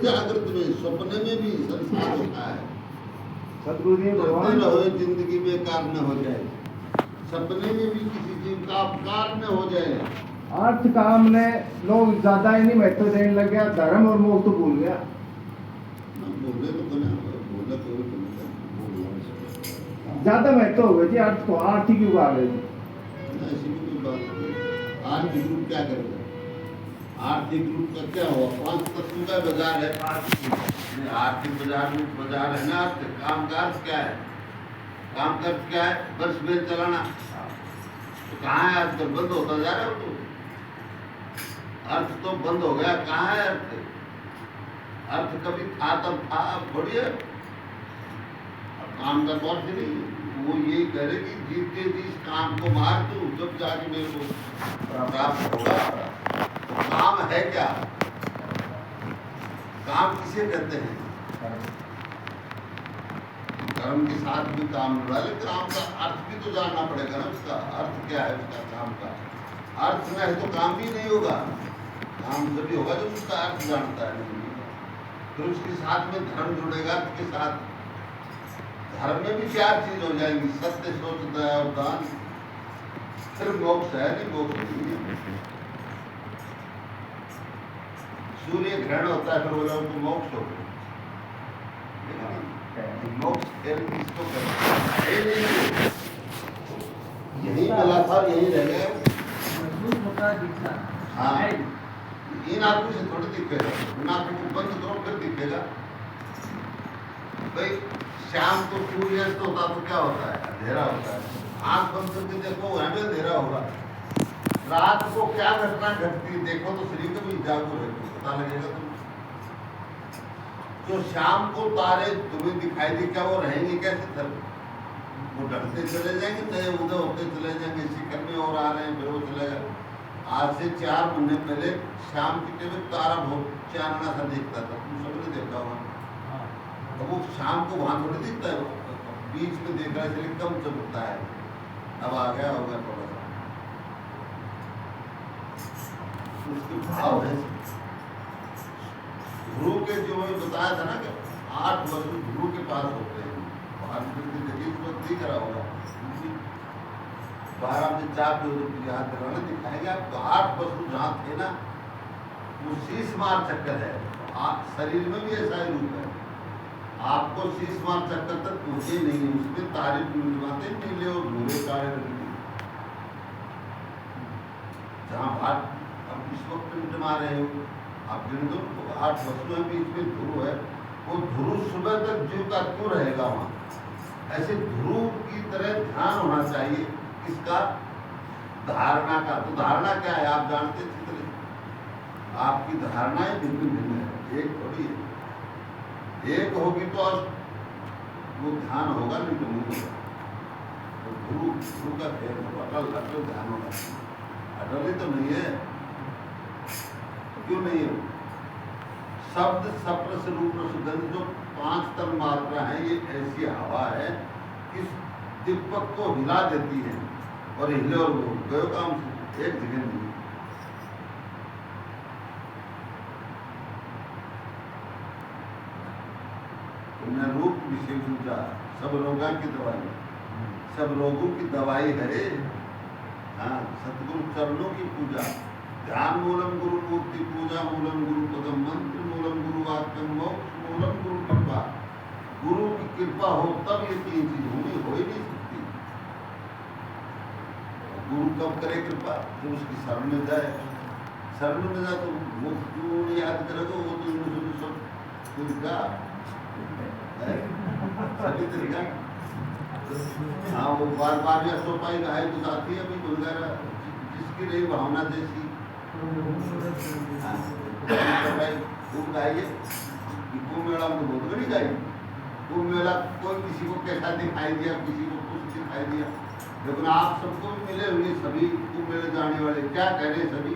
जागृत में स्वप्न में भी संसार होता है। सतगुरु जी भगवान हो जिंदगी बेकार न हो जाए, सपने में भी किसी चीज का अपकार न हो जाए। अर्थ काम ने लोग ज्यादा ही नहीं महत्व देने लग गया, धर्म और मोह तो भूल गया। बोले तो बना बोला तो ज्यादा महत्व हो गया जी अर्थ को, अर्थ ही क्यों आ गए जी? ऐसी भी कोई बात नहीं। आर्थिक रूप क्या करेगा? आर्थिक रूप का क्या हुआ? 5 तत्वों का बाजार है। आर्थिक बाजार में बाजार है ना। काम का अर्थ क्या है? काम का अर्थ क्या है? बस में चलाना। तो कहाँ है अर्थ? बंद होता जा रहा है तो अर्थ तो बंद हो गया। कहाँ है अर्थ? अर्थ कभी था तब था, अब थोड़ी है। काम का तो अर्थ नहीं। वो यही करे कि जीते जी इस काम को मार दूं, जब जाके मेरे को प्राप्त होगा। तो काम है क्या? काम किसे कहते हैं? कर्म के साथ भी काम वाले काम का अर्थ भी तो जानना पड़ेगा ना। उसका अर्थ क्या है? उसका काम का अर्थ न है तो काम भी नहीं होगा। काम तभी होगा जब उसका अर्थ जानता है। फिर उसके साथ में धर्म जुड़ेगा। उसके साथ धर्म में भी 4 चीज हो जाएंगी: सत्य, सोच, दया और दान। फिर मोक्ष है नहीं, मोक्ष नहीं है। सूर्य ग्रहण होता है, फिर बोला तो मोक्ष हो गया। मोक्ष किसको कहते हैं? यही मिला था, यही रह गया। हाँ, इन आंखों से थोड़ी दिखेगा। इन आंखों को बंद करो फिर दिखेगा। भाई शाम को सूर्यास्त होता तो क्या होता है? अंधेरा होता है। आंख बंद करके देखो, वहां भी अंधेरा होगा। रात को क्या घटना घटती है देखो तो शरीर को भी जागरूक है, पता लगेगा। तुम जो शाम को तारे तुम्हें दिखाई दे, क्या वो रहेंगे कैसे? सर वो ढलते चले जाएंगे, चाहे उधर होते चले जाएंगे। शिखर में और आ रहे हैं, फिर वो चलेगा। आज से 4 महीने पहले शाम की टेबल तारा बहुत चांदना सा दिखता था, तुम सबने देखा होगा। अब वो शाम को वहां थोड़ी दिखता है, बीच में देख रहा है, इसलिए कम चमकता है। अब आ गया होगा थोड़ा सा। उसके भाव है। ध्रुव के जो बताया था ना कि 8 वस्तु ध्रुव के पास होते हैं। दिख रहा होगा 12 में 4 जो याद कराना दिखाएंगे आपको। 8 वस्तु जहाँ थे ना, वो शीश मार चक्कर है। शरीर में भी ऐसा ही रूप है। आपको शीश मार चक्कर तक पहुंचे नहीं, उसमें तारीफ मिलवाते नीले और भूरे काले रंग की। जहाँ बात अब इस वक्त मिटमा रहे हो आप, गिन दो 8 वस्तुएं, बीच में ध्रुव है। वो ध्रुव सुबह तक जीव का क्यों रहेगा वहाँ? ऐसे ध्रुव की तरह ध्यान होना चाहिए। किसका? धारणा का। तो धारणा क्या है आप जानते हैं? आपकी धारणाएं भिन्न भिन्न है, एक थोड़ी है। एक होगी तो वो ध्यान होगा, नहीं तो नहीं होगा। तो ध्रुव का फेर अटल अटल ध्यान होगा। अटल ही तो नहीं है। क्यों नहीं है? शब्द, सप्रस, रूप, सुगंध जो 5 तन मात्रा है, ये ऐसी हवा है कि दीपक को हिला देती है और हिले और वो गयो काम से एक जगह नहीं। तुमने रूप विषय पूछा, सब रोगों की दवाई, सब रोगों की दवाई है। हाँ, सतगुरु चरणों की पूजा, ध्यान मूलम गुरु मूर्ति पूजा, मूलम गुरु पदम मंत्र, मूलम गुरु वाक्य मोक्ष, मूलम गुरु कृपा। गुरु की कृपा हो तब ये 3 चीज होनी, हो ही नहीं सकती। गुरु कब करे कृपा? जो उसकी शरण में जाए। शरण में जाए तो वो क्यों नहीं याद करेगा? वो तो सब तरीका सभी तरीका। हाँ, वो बार बार या सोपाई गाय तो जाती है अभी गुलगारा, जिसकी रही भावना जैसी। खूब गाइए। कुंभ मेला में बहुत बड़ी गाई। कुंभ मेला कोई किसी को कैसा दिखाई दिया, किसी को कुछ दिखाई दिया, लेकिन आप सबको मिले हुए सभी कुंभ मेले जाने वाले क्या कह रहे? सभी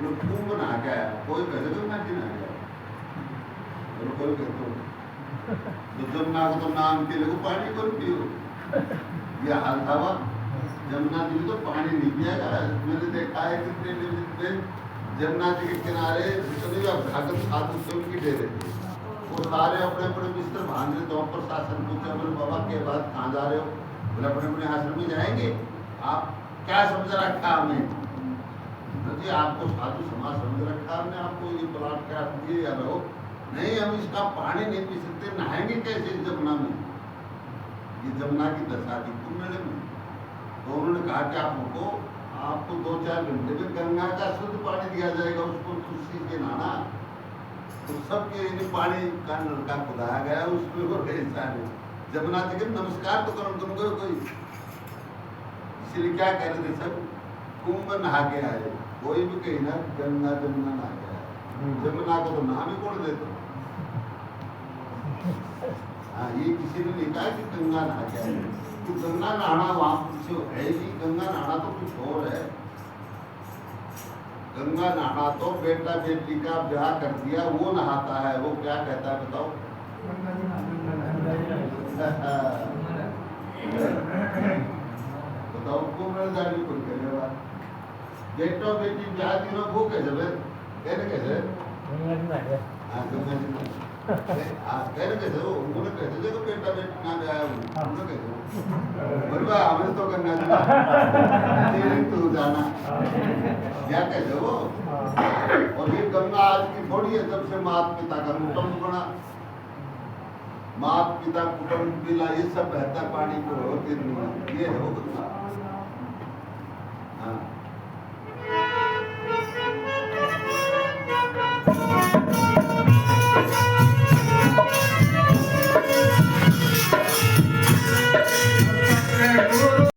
लोग कुंभ नहा के आया। कोई कहते तो मैं नहा गया, और कोई कहते तो जमुना को तो नाम के लोग पानी कौन पियो, ये हाल था। जमुना जी तो पानी नहीं पिएगा। मैंने देखा है कितने जमुना जी के किनारे जितने भी अभ्यागत साधु थे उनकी डेरे थे, वो सारे अपने अपने बिस्तर भांज रहे थे। वहाँ पर शासन पूछा, बोले बाबा के बाद कहाँ जा रहे हो? बोले अपने अपने आश्रम में जाएंगे। आप क्या समझ रखा हमें? जी आपको साधु समाज समझ रखा हमने, आपको ये प्लाट क्या दिए या रहो? नहीं, हम इसका पानी नहीं पी सकते, नहाएंगे कैसे जमुना में? ये जमुना की दशा थी कुंभ मेले में। तो उन्होंने कहा कि आपको 2-4 घंटे में गंगा का शुद्ध पानी दिया जाएगा, उसको तुलसी से नहाना। तो सबके पानी का नलका खुदाया गया, उसमें वो सारे जमुना जी के नमस्कार तो करो तुमको कोई। इसलिए क्या कह रहे थे सब, कुंभ में नहा के आए। कोई भी कहीं ना गंगा जमुना नहा के आए, जमुना को तो नाम ही कौन देते? हाँ, ये किसी ने नहीं कहा कि गंगा नहा के आए। तो गंगा नहाना वहां कुछ है ही, गंगा नहाना तो कुछ और है। गंगा नहाना तो बेटा बेटी का ब्याह कर दिया वो नहाता है, वो क्या कहता है बताओ? बताओ को मेरे दादी कोई करेगा? बेटा बेटी ब्याह दिनों वो कैसे कैसे? हाँ गंगा जी कहने कैसे हो? उन्होंने कैसे देखो बेटा बेटी ना ब्याह उन्होंने कैसे बोलवा हमें तो गंगा जी तू जाना क्या कैसे हो? और ये गंगा आज की थोड़ी है, जब से माता पिता का कुटुंब बना, माता पिता कुटुंब पिला ये सब बहता पानी को होती नहीं, ये है वो गंगा। हाँ